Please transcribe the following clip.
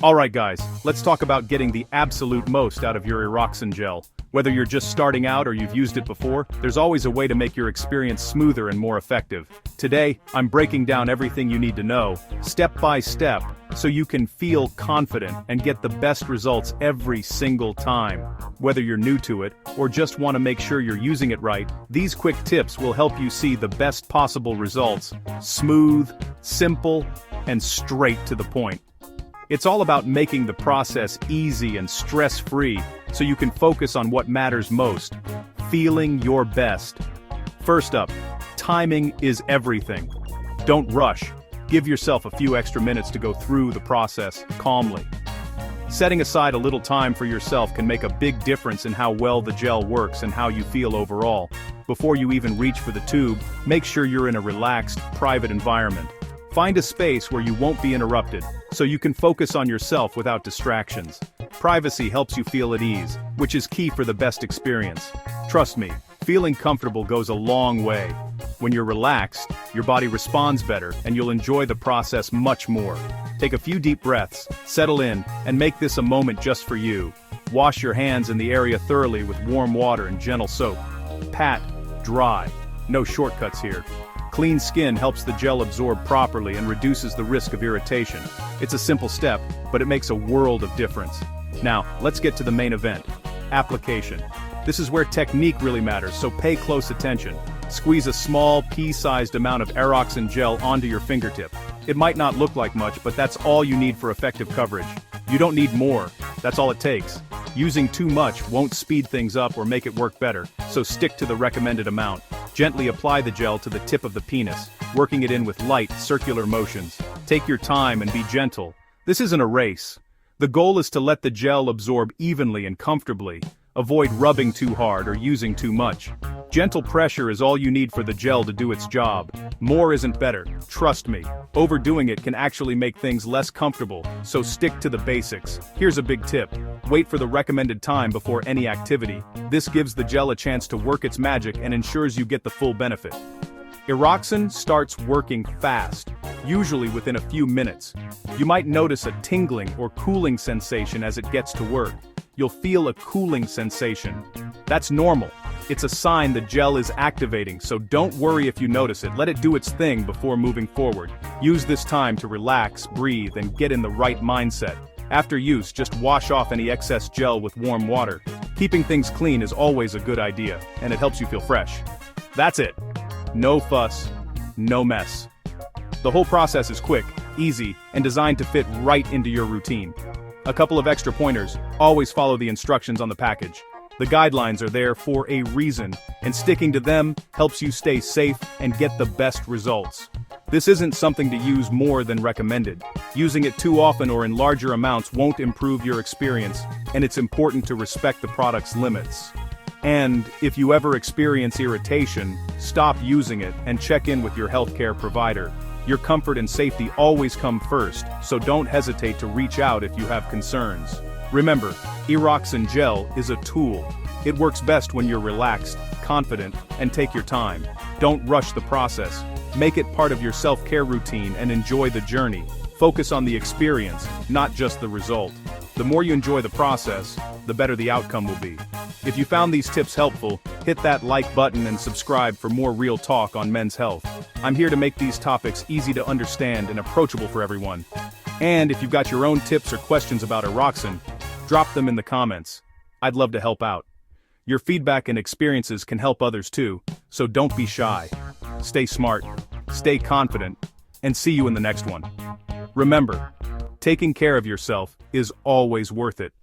Alright guys, let's talk about getting the absolute most out of your Eroxon Gel. Whether you're just starting out or you've used it before, there's always a way to make your experience smoother and more effective. Today, I'm breaking down everything you need to know, step by step, so you can feel confident and get the best results every single time. Whether you're new to it, or just want to make sure you're using it right, these quick tips will help you see the best possible results. Smooth, simple, and straight to the point. It's all about making the process easy and stress-free, so you can focus on what matters most, feeling your best. First up, timing is everything. Don't rush. Give yourself a few extra minutes to go through the process calmly. Setting aside a little time for yourself can make a big difference in how well the gel works and how you feel overall. Before you even reach for the tube, make sure you're in a relaxed, private environment. Find a space where you won't be interrupted, so you can focus on yourself without distractions. Privacy helps you feel at ease, which is key for the best experience. Trust me, feeling comfortable goes a long way. When you're relaxed, your body responds better and you'll enjoy the process much more. Take a few deep breaths, settle in, and make this a moment just for you. Wash your hands in the area thoroughly with warm water and gentle soap. Pat, dry. No shortcuts here. Clean skin helps the gel absorb properly and reduces the risk of irritation. It's a simple step, but it makes a world of difference. Now, let's get to the main event. Application. This is where technique really matters, so pay close attention. Squeeze a small, pea-sized amount of Eroxon Gel onto your fingertip. It might not look like much, but that's all you need for effective coverage. You don't need more. That's all it takes. Using too much won't speed things up or make it work better, so stick to the recommended amount. Gently apply the gel to the tip of the penis, working it in with light, circular motions. Take your time and be gentle. This isn't a race. The goal is to let the gel absorb evenly and comfortably. Avoid rubbing too hard or using too much. Gentle pressure is all you need for the gel to do its job. More isn't better, trust me. Overdoing it can actually make things less comfortable, so stick to the basics. Here's a big tip. Wait for the recommended time before any activity. This gives the gel a chance to work its magic and ensures you get the full benefit. Eroxon starts working fast, usually within a few minutes. You might notice a tingling or cooling sensation as it gets to work. You'll feel a cooling sensation. That's normal. It's a sign the gel is activating, so don't worry if you notice it. Let it do its thing before moving forward. Use this time to relax, breathe, and get in the right mindset. After use, just wash off any excess gel with warm water. Keeping things clean is always a good idea, and it helps you feel fresh. That's it. No fuss, no mess. The whole process is quick, easy, and designed to fit right into your routine. A couple of extra pointers: always follow the instructions on the package. The guidelines are there for a reason, and sticking to them helps you stay safe and get the best results. This isn't something to use more than recommended. Using it too often or in larger amounts won't improve your experience, and it's important to respect the product's limits. And if you ever experience irritation, stop using it and check in with your healthcare provider. Your comfort and safety always come first, so don't hesitate to reach out if you have concerns. Remember, Eroxon Gel is a tool. It works best when you're relaxed, confident, and take your time. Don't rush the process. Make it part of your self-care routine and enjoy the journey. Focus on the experience, not just the result. The more you enjoy the process, the better the outcome will be. If you found these tips helpful, hit that like button and subscribe for more real talk on men's health. I'm here to make these topics easy to understand and approachable for everyone. And if you've got your own tips or questions about Eroxon, drop them in the comments. I'd love to help out. Your feedback and experiences can help others too, so don't be shy. Stay smart, stay confident, and see you in the next one. Remember, taking care of yourself is always worth it.